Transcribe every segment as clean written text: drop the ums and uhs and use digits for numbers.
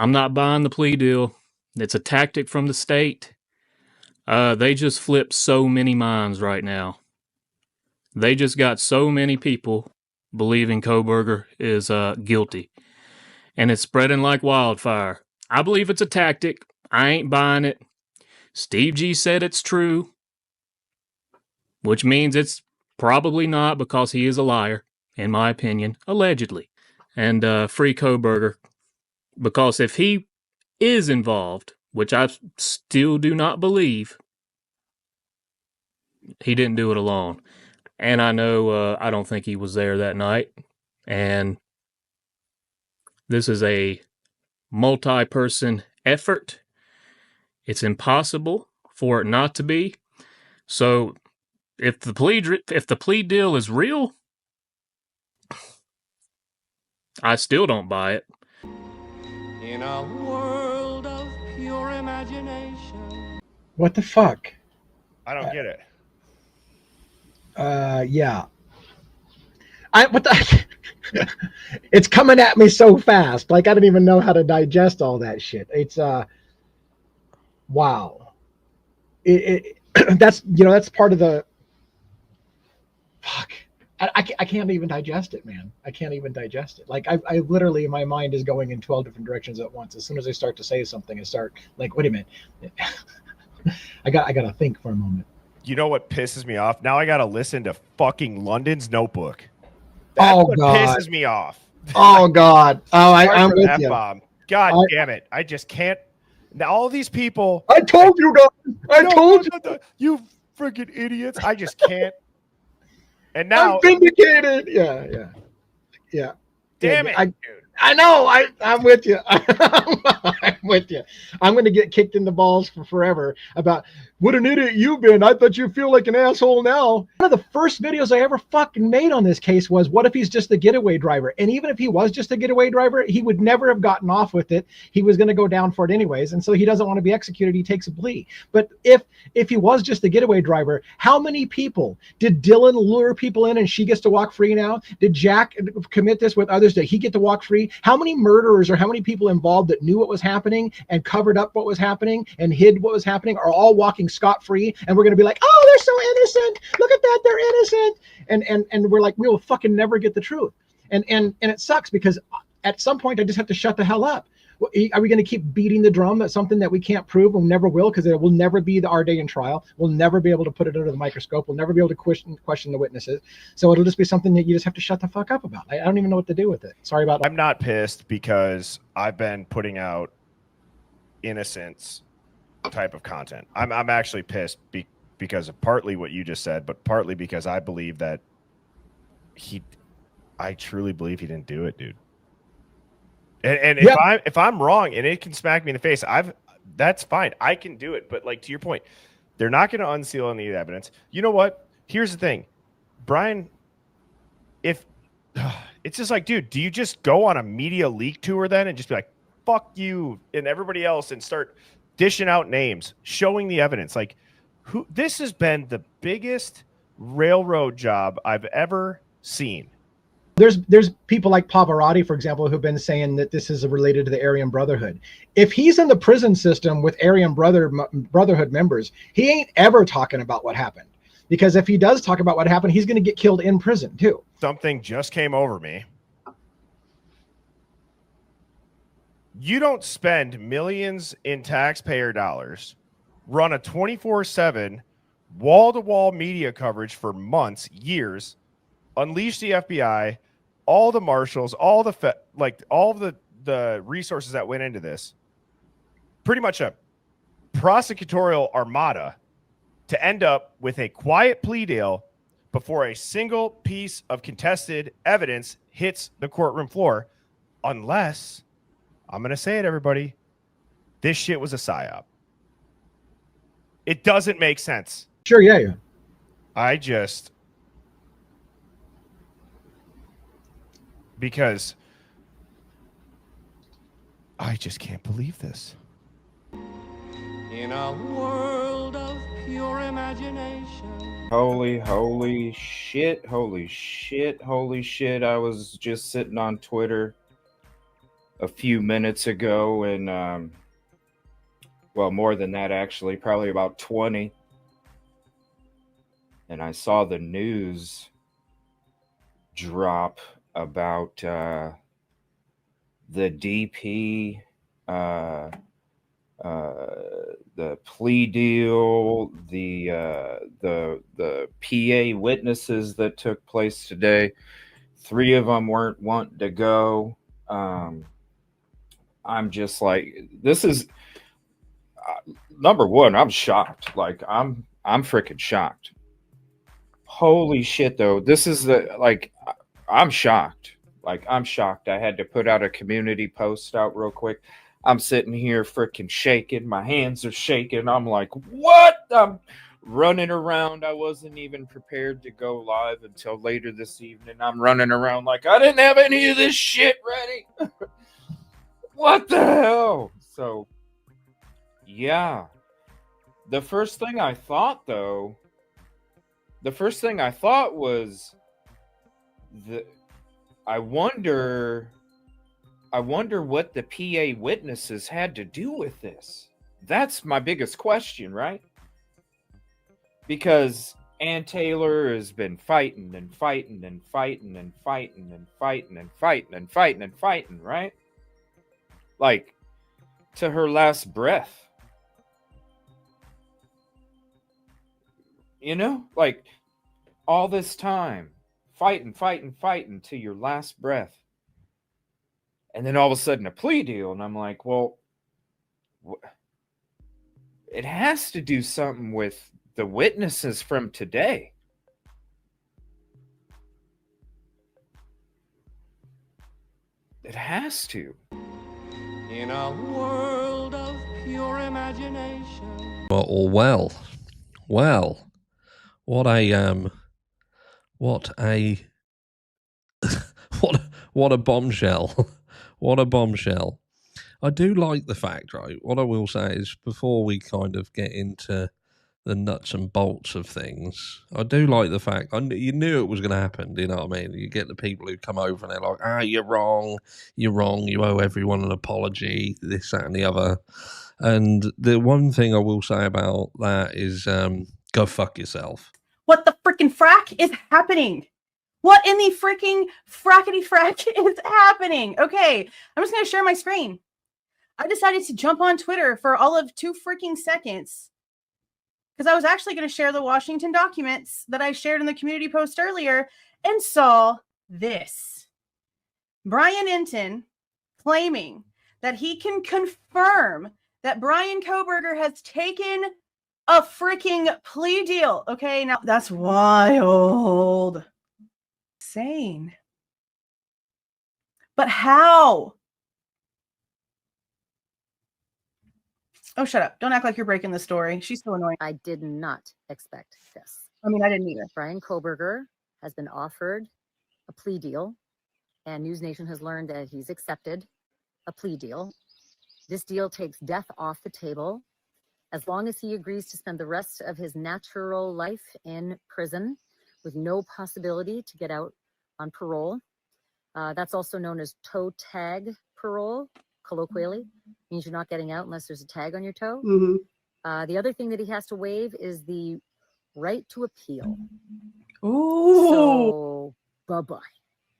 I'm not buying the plea deal. It's a tactic from the state. They just flipped so many minds right now. They just got so many people believing Kohberger is guilty. And it's spreading like wildfire. I believe it's a tactic. I ain't buying it. Steve G said it's true, which means it's probably not because he is a liar, in my opinion, allegedly. And free Kohberger, because if he is involved, which I still do not believe, he didn't do it alone. And I know I don't think he was there that night. And this is a multi-person effort. It's impossible for it not to be. So if the plea deal is real, I still don't buy it. In a world of pure imagination. What the fuck? I don't get it. Yeah. What the? It's coming at me so fast. Like I don't even know how to digest all that shit. It's wow. That's that's part of the. Fuck. I can't even digest it, man. I can't even digest it. Like I literally, my mind is going in 12 different directions at once. As soon as I start to say something, I start like, wait a minute. I gotta think for a moment. You know what pisses me off? Now I gotta listen to fucking London's Notebook. That's what God. pisses me off. Oh God. Oh, I'm with you. God damn it. I just can't. Now all these people. I told you guys. I told you. You freaking idiots. I just can't. And now I'm vindicated. Yeah. Damn it, dude. I know. I'm with you. I'm with you. I'm going to get kicked in the balls for forever about what an idiot you've been. I thought you feel like an asshole now. One of the first videos I ever fucking made on this case was, what if he's just a getaway driver? And even if he was just a getaway driver, he would never have gotten off with it. He was going to go down for it anyways. And so he doesn't want to be executed. He takes a plea. But if he was just a getaway driver, how many people did Dylan lure people in and she gets to walk free now? Did Jack commit this with others? Did he get to walk free? How many murderers or how many people involved that knew what was happening and covered up what was happening and hid what was happening are all walking scot-free, and we're going to be like, oh, they're so innocent. Look at that. They're innocent. And we're like, we will fucking never get the truth. And it sucks because at some point I just have to shut the hell up. Are we going to keep beating the drum? That's something that we can't prove. We'll never will, because it will never be our day in trial. We'll never be able to put it under the microscope. We'll never be able to question the witnesses. So it'll just be something that you just have to shut the fuck up about. I don't even know what to do with it. Sorry about that. I'm not pissed because I've been putting out innocence type of content. I'm actually pissed because of partly what you just said, but partly because I believe that I truly believe he didn't do it, dude. And if I'm wrong and it can smack me in the face, that's fine. I can do it. But like to your point, they're not going to unseal any evidence. You know what? Here's the thing, Brian. If it's just like, dude, do you just go on a media leak tour then and just be like, fuck you and everybody else and start dishing out names, showing the evidence? Like, this has been the biggest railroad job I've ever seen. There's people like Pavarotti, for example, who've been saying that this is related to the Aryan Brotherhood. If he's in the prison system with Aryan Brotherhood members, he ain't ever talking about what happened. Because if he does talk about what happened, he's going to get killed in prison too. Something just came over me. You don't spend millions in taxpayer dollars, run a 24/7 wall-to-wall media coverage for months, years, unleash the FBI, all the marshals, all the resources that went into this, pretty much a prosecutorial armada, to end up with a quiet plea deal before a single piece of contested evidence hits the courtroom floor, unless, I'm going to say it, everybody, this shit was a psyop. It doesn't make sense. Sure, yeah. Because I just can't believe this. In a world of pure imagination. Holy shit. I was just sitting on Twitter a few minutes ago, and well, more than that actually, probably about 20. And I saw the news drop about the DP, the plea deal, the PA witnesses that took place today. 3 of them weren't wanting to go. I'm just like, this is number one. I'm shocked. Like I'm freaking shocked. Holy shit, though. This is I'm shocked. Like, I'm shocked. I had to put out a community post out real quick. I'm sitting here freaking shaking. My hands are shaking. I'm like, what? I'm running around. I wasn't even prepared to go live until later this evening. I'm running around like I didn't have any of this shit ready. What the hell? So, yeah. The first thing I thought was I wonder what the PA witnesses had to do with this. That's my biggest question, right? Because Ann Taylor has been fighting and fighting and fighting and fighting and fighting and fighting and fighting and fighting, right? Like, to her last breath. You know? Like, all this time. Fighting to your last breath. And then all of a sudden a plea deal. And I'm like, well, it has to do something with the witnesses from today. It has to. In a world of pure imagination. Well, what a what a bombshell. What a bombshell. I do like the fact, right? What I will say is, before we kind of get into the nuts and bolts of things, I do like the fact, you knew it was going to happen, do you know what I mean? You get the people who come over and they're like, you're wrong, you owe everyone an apology, this, that, and the other. And the one thing I will say about that is, go fuck yourself. What the freaking frack is happening? What in the freaking frackety frack is happening? Okay, I'm just going to share my screen. I decided to jump on Twitter for all of 2 freaking seconds because I was actually going to share the Washington documents that I shared in the community post earlier and saw this. Brian Enton claiming that he can confirm that Brian Kohberger has taken a freaking plea deal. Okay, now that's wild. Insane. But how? Oh, shut up. Don't act like you're breaking the story. She's so annoying. I did not expect this. I mean, I didn't either. Brian Kohberger has been offered a plea deal, and News Nation has learned that he's accepted a plea deal. This deal takes death off the table as long as he agrees to spend the rest of his natural life in prison with no possibility to get out on parole. That's also known as toe tag parole, colloquially. Means you're not getting out unless there's a tag on your toe. Mm-hmm. The other thing that he has to waive is the right to appeal. Ooh. So, bye-bye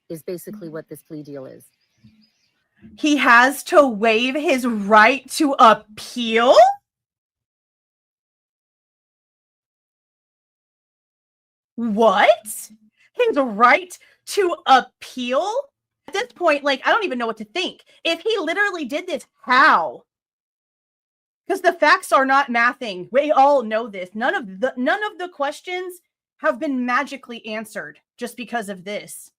is basically what this plea deal is. He has to waive his right to appeal? What? His right to appeal? At this point, like, I don't even know what to think. If he literally did this, how? Because the facts are not mathing. We all know this. None of the questions have been magically answered just because of this.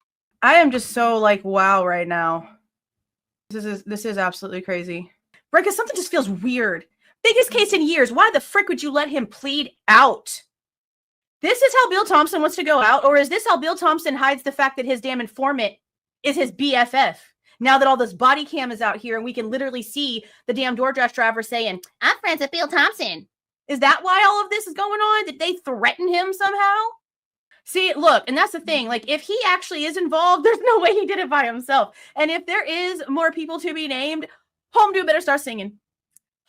I am just so like, wow, right now. This is absolutely crazy. Right, because something just feels weird. Biggest case in years. Why the frick would you let him plead out? This is how Bill Thompson wants to go out, or is this how Bill Thompson hides the fact that his damn informant is his BFF? Now that all this body cam is out here and we can literally see the damn DoorDash driver saying, I'm friends with Bill Thompson. Is that why all of this is going on? Did they threaten him somehow? See, look, and that's the thing. Like, if he actually is involved, there's no way he did it by himself. And if there is more people to be named, Home Dude better start singing.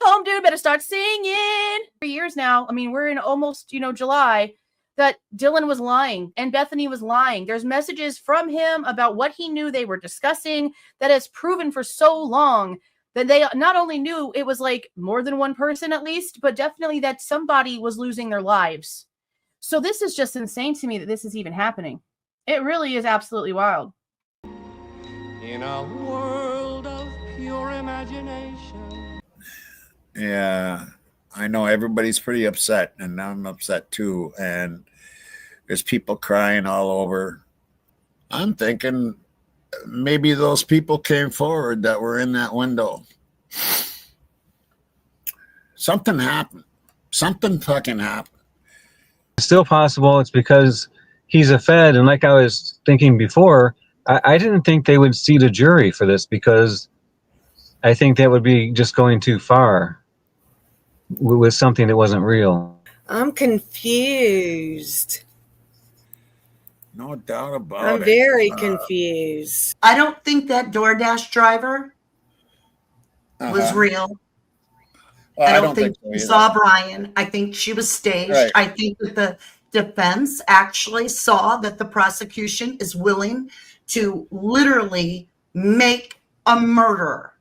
Home Dude better start singing. For years now, I mean, we're in almost, July, that Dylan was lying and Bethany was lying. There's messages from him about what he knew they were discussing that has proven for so long that they not only knew it was like more than one person at least, but definitely that somebody was losing their lives. So this is just insane to me that this is even happening. It really is absolutely wild. In a world of pure imagination. Yeah, I know everybody's pretty upset, and I'm upset too. And there's people crying all over. I'm thinking maybe those people came forward that were in that window. Something happened. Something fucking happened. It's still possible it's because he's a Fed, and like I was thinking before, I didn't think they would seat a jury for this because I think that would be just going too far with something that wasn't real. I'm confused. No doubt about it. I'm very confused. I don't think that DoorDash driver was real. Well, I don't think so she saw Brian. I think she was staged. Right. I think that the defense actually saw that the prosecution is willing to literally make a murderer.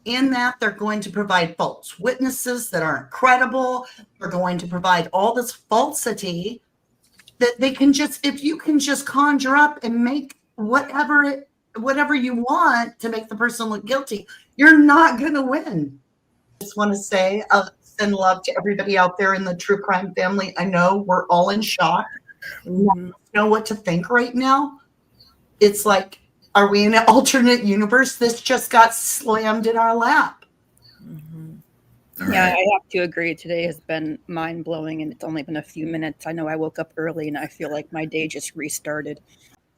In that, they're going to provide false witnesses that aren't credible. They're going to provide all this falsity that they can just, if you can just conjure up and make whatever you want to make the person look guilty, you're not going to win. I just want to say, send love to everybody out there in the true crime family. I know we're all in shock. We don't know what to think right now. It's like, are we in an alternate universe? This just got slammed in our lap. Yeah, I have to agree. Today has been mind-blowing, and it's only been a few minutes. I know I woke up early, and I feel like my day just restarted.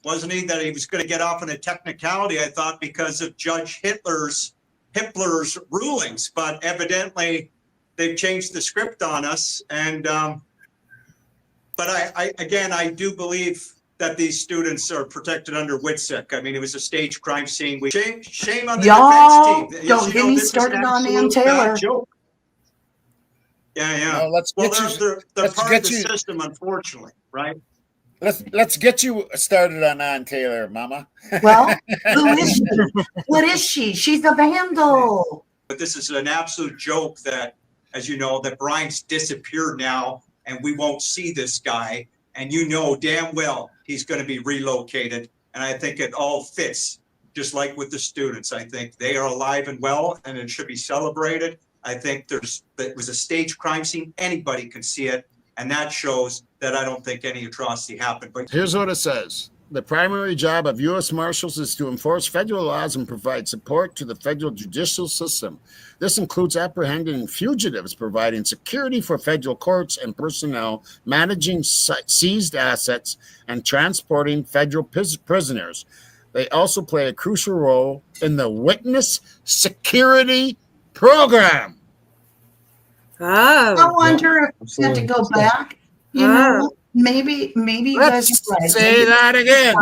Wasn't he that he was going to get off on a technicality, I thought, because of Judge Hitler's rulings, but evidently they've changed the script on us. And but I do believe that these students are protected under WITSEC. I mean, it was a staged crime scene. Shame on the defense team. Don't get me started on Ann Taylor. Yeah. No, let's Well, get they're part of the system, unfortunately, right? Let's get you started on Ann Taylor, Mama. Well, who is she? What is she? She's a vandal. But this is an absolute joke that, as you know, that Brian's disappeared now, and we won't see this guy. And you know damn well he's going to be relocated. And I think it all fits, just like with the students. I think they are alive and well, and it should be celebrated. I think it was a staged crime scene. Anybody can see it. And that shows that I don't think any atrocity happened. But Here's what it says. The primary job of U.S. Marshals is to enforce federal laws and provide support to the federal judicial system. This includes apprehending fugitives, providing security for federal courts and personnel, managing seized assets, and transporting federal prisoners. They also play a crucial role in the witness security program. Oh, I wonder if we have to go back. You know, maybe you guys are right. Say that again.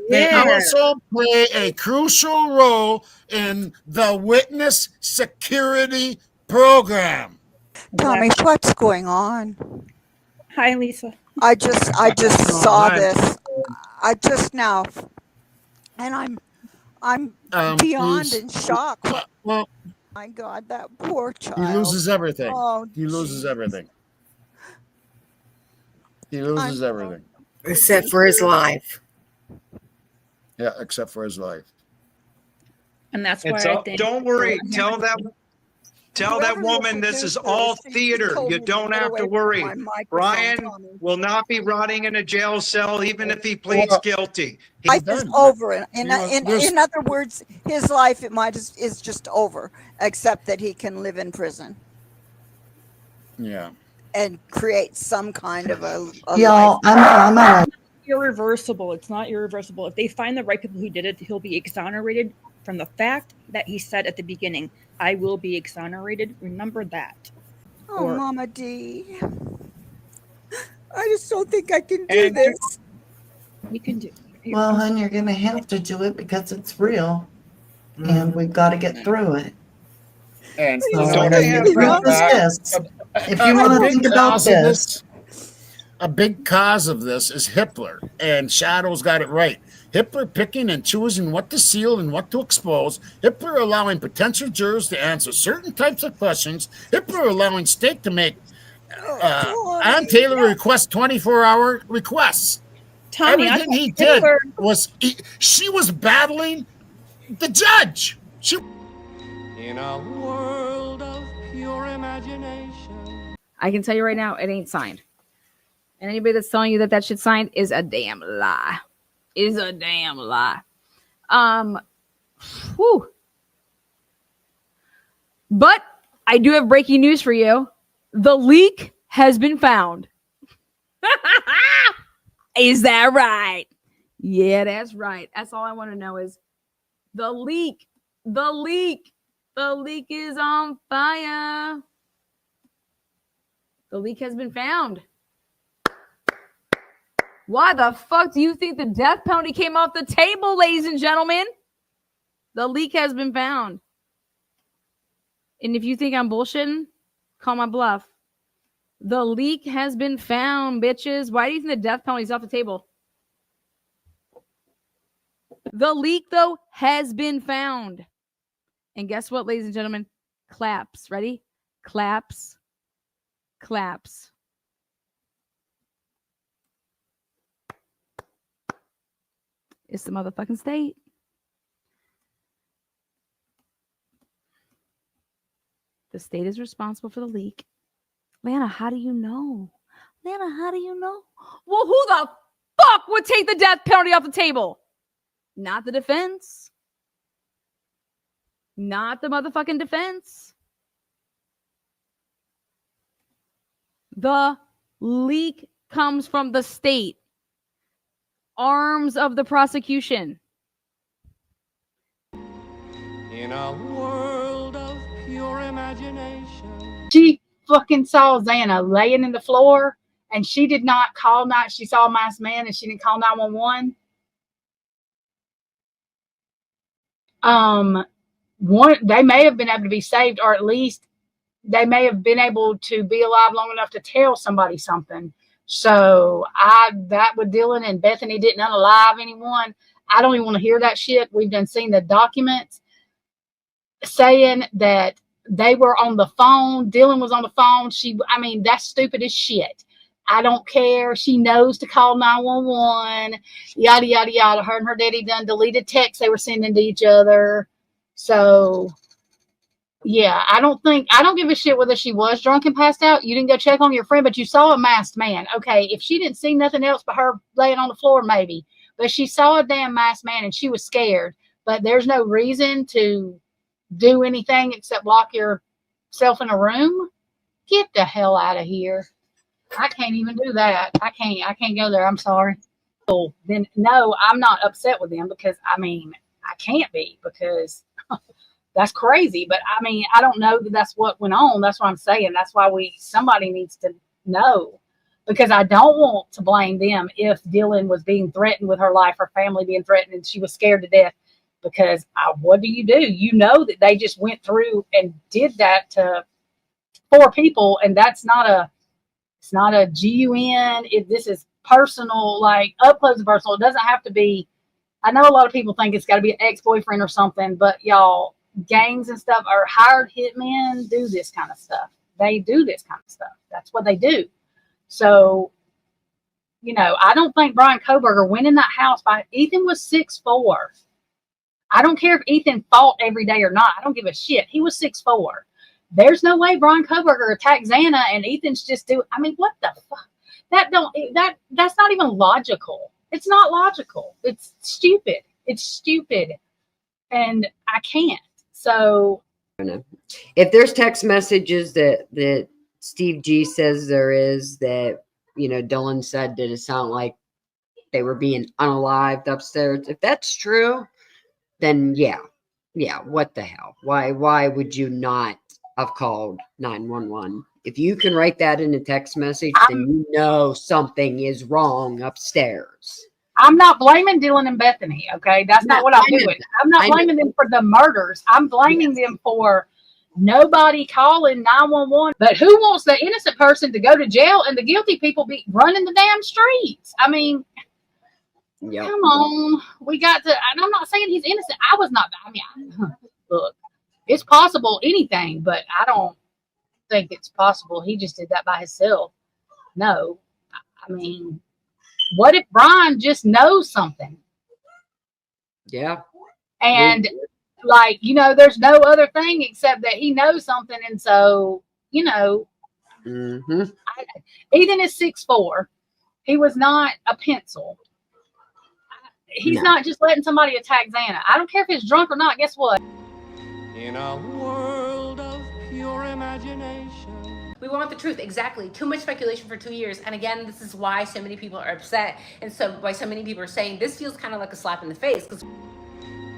They Yeah. also play a crucial role in the witness security program. Tommy, what's going on? Hi, Lisa. I just saw this. I just now, and I'm beyond in shock. Well, my God, that poor child. he loses everything. Oh, He loses everything. He loses everything. except for his life. Yeah, except for his life. And that's why it's I all, think. don't worry. Tell that woman this is all theater. You don't have to worry. Brian will not be rotting in a jail cell, even if he pleads guilty. Life is over. In other words, his life is just over, except that he can live in prison. Yeah. And create some kind of a Y'all, I'm irreversible. It's not irreversible. If they find the right people who did it, he'll be exonerated from the fact that he said at the beginning, I will be exonerated. Remember that. Oh, Mama D. I just don't think I can do this. You can do. Well, hon, you're going to have to do it because it's real, and we've got to get through it. And So, don't they have if you want to think about this, a big cause of this is Hitler, and Shadow's got it right. Hitler picking and choosing what to seal and what to expose. Hitler allowing potential jurors to answer certain types of questions. Hitler allowing state to make Ann Taylor request 24-hour requests. Tommy, everything he did was she was battling the judge. She In a world of pure imagination. I can tell you right now, it ain't signed. And anybody that's telling you that that shit's signed is a damn lie. Is a damn lie. Whew. But I do have breaking news for you. The leak has been found. Is that right? Yeah, that's right. That's all I want to know is the leak. The leak. The leak is on fire. The leak has been found. Why the fuck do you think the death penalty came off the table, ladies and gentlemen? The leak has been found. And if you think I'm bullshitting, call my bluff. The leak has been found, bitches. Why do you think the death penalty is off the table? The leak, though, has been found. And guess what, ladies and gentlemen? Claps. Ready? Claps. Claps. It's the motherfucking state. The state is responsible for the leak. Lana, how do you know? Lana, how do you know? Well, who the fuck would take the death penalty off the table? Not the defense. Not the motherfucking defense. The leak comes from the state. Arms of the prosecution. In a world of pure imagination. She fucking saw Xana laying in the floor, and she did not call night. She saw a masked man, and she didn't call 911. They may have been able to be saved, or at least they may have been able to be alive long enough to tell somebody something. So that with Dylan and Bethany didn't unalive anyone. I don't even want to hear that shit. We've done seen the documents saying that they were on the phone. Dylan was on the phone. That's stupid as shit. I don't care. She knows to call 911. Yada, yada, yada. Her and her daddy done deleted texts they were sending to each other. So, yeah, I don't give a shit whether she was drunk and passed out. You didn't go check on your friend, but you saw a masked man. Okay, if she didn't see nothing else but her laying on the floor, maybe. But she saw a damn masked man and she was scared. But there's no reason to do anything except lock yourself in a room. Get the hell out of here. I can't even do that. I can't go there. I'm sorry. So then, no, I'm not upset with them because, I can't be because that's crazy. But, I don't know that that's what went on. That's what I'm saying. That's why somebody needs to know because I don't want to blame them if Dylan was being threatened with her life, her family being threatened, and she was scared to death because what do? You know that they just went through and did that to 4 people, and that's not a GUN. This is personal, like up close and personal. It doesn't have to be. I know a lot of people think it's got to be an ex-boyfriend or something, but y'all, gangs and stuff or hired hitmen do this kind of stuff. They do this kind of stuff. That's what they do. So, I don't think Brian Kohberger went in that house Ethan was 6'4". I don't care if Ethan fought every day or not. I don't give a shit. He was 6'4". There's no way Brian Kohberger attacked Xana and Ethan's just what the fuck? That's not even logical. It's not logical. It's stupid. It's stupid. And I can't. So if there's text messages that Steve G says there is that, Dylan said that it sounded like they were being unalived upstairs. If that's true, then yeah, what the hell? Why would you not have called 911? If you can write that in a text message, then something is wrong upstairs. I'm not blaming Dylan and Bethany. Okay, that's not what I'm doing. I'm not blaming them for the murders. I'm blaming them for nobody calling 911. But who wants the innocent person to go to jail and the guilty people be running the damn streets? I mean, come on. We got to, and I'm not saying he's innocent. I was not, I mean, look, it's possible anything, but I don't think it's possible he just did that by himself. No. I mean, what if Brian just knows something? Yeah. And like, you know, there's no other thing except that he knows something. And so, you know, Ethan is 6'4". He was not a pencil. He's not just letting somebody attack Xana. I don't care if he's drunk or not. Guess what? In a world of pure imagination. We want the truth, exactly. Too much speculation for 2 years. And again, this is why so many people are upset. And so why so many people are saying this feels kind of like a slap in the face.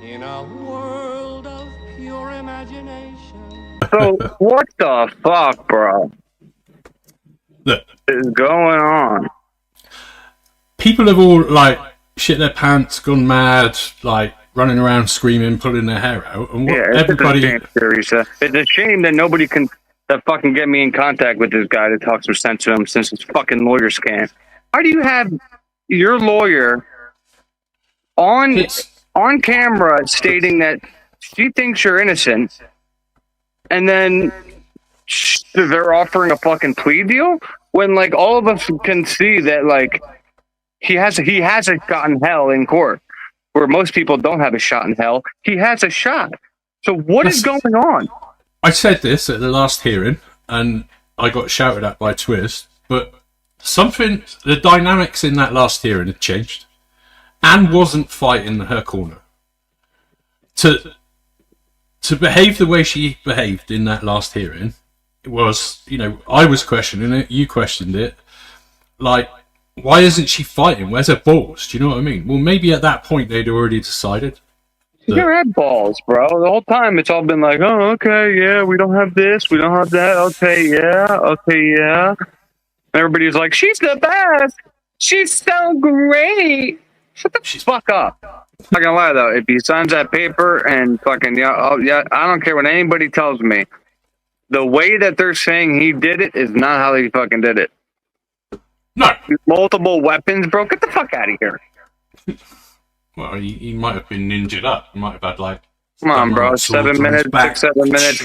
In a world of pure imagination. So what the fuck, bro? Is going on? People have all like shit their pants, gone mad, like running around screaming, pulling their hair out, and what everybody. It's a shame, Teresa. It's a shame that nobody can fucking get me in contact with this guy to talk some sense to him since it's fucking lawyer scam. How do you have your lawyer on camera stating that she thinks you're innocent, and then they're offering a fucking plea deal when like all of us can see that like he hasn't gotten hell in court, where most people don't have a shot in hell. He has a shot. So what is going on? I said this at the last hearing, and I got shouted at by Twist, but the dynamics in that last hearing had changed. Anne wasn't fighting her corner. To behave the way she behaved in that last hearing, it was, you know, I was questioning it, you questioned it. Like, why isn't she fighting? Where's her balls? Do you know what I mean? Well, maybe at that point they'd already decided. You never had balls, bro. The whole time it's all been like, oh, okay, yeah, we don't have this, we don't have that, okay, yeah. Everybody's like, she's the best. She's so great. Shut the fuck up. I'm not gonna lie though, if he signs that paper and fucking I don't care what anybody tells me. The way that they're saying he did it is not how he fucking did it. No. Multiple weapons, bro. Get the fuck out of here. Well, he might have been ninjaed up. He might have had like. Come on, bro. 7 minutes, 6-7 minutes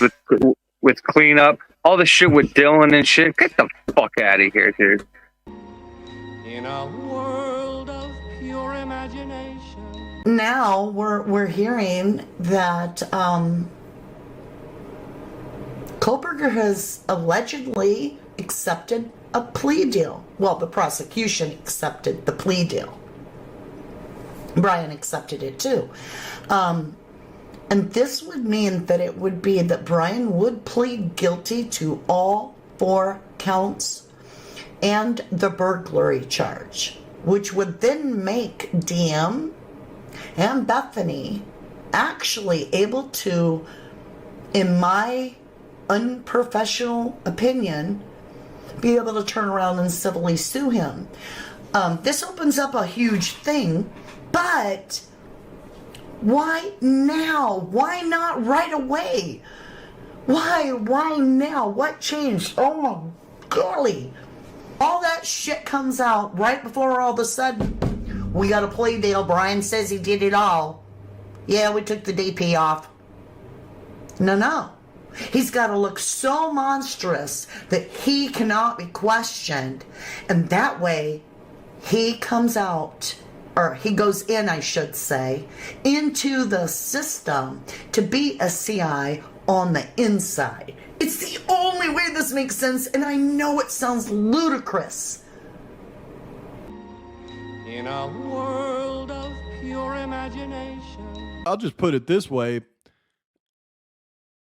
with cleanup. All the shit with Dylan and shit. Get the fuck out of here, dude. In a world of pure imagination. Now we're hearing that Koberger has allegedly accepted a plea deal. Well, the prosecution accepted the plea deal. Brian accepted it too. And this would mean that it would be that Brian would plead guilty to all 4 counts and the burglary charge, which would then make DM and Bethany actually able to, in my unprofessional opinion, be able to turn around and civilly sue him. This opens up a huge thing, but why now? Why not right away? Why now? What changed? Oh my golly. All that shit comes out right before all of a sudden we got a plea deal. Brian says he did it all. Yeah, we took the DP off. No. He's got to look so monstrous that he cannot be questioned. And that way, he comes out, or he goes in, I should say, into the system to be a CI on the inside. It's the only way this makes sense, and I know it sounds ludicrous. In a world of pure imagination. I'll just put it this way.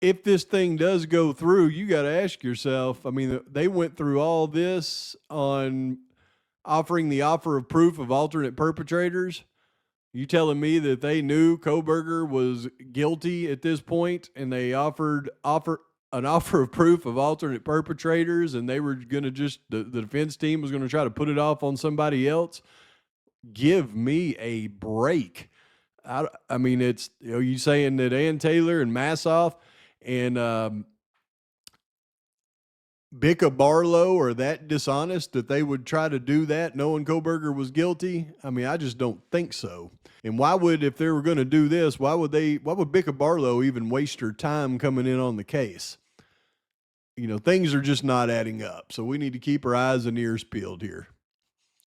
If this thing does go through, you got to ask yourself, I mean, they went through all this on offering the offer of proof of alternate perpetrators. You telling me that they knew Koberger was guilty at this point and they offered an offer of proof of alternate perpetrators, and they were going to the defense team was going to try to put it off on somebody else? give me a break. I mean, it's, you saying that Ann Taylor and Massoff and Bicca Barlow are that dishonest that they would try to do that knowing Koberger was guilty? I mean, I just don't think so. And why would, if they were going to do this, why would Bicca Barlow even waste her time coming in on the case? Things are just not adding up. So we need to keep our eyes and ears peeled here.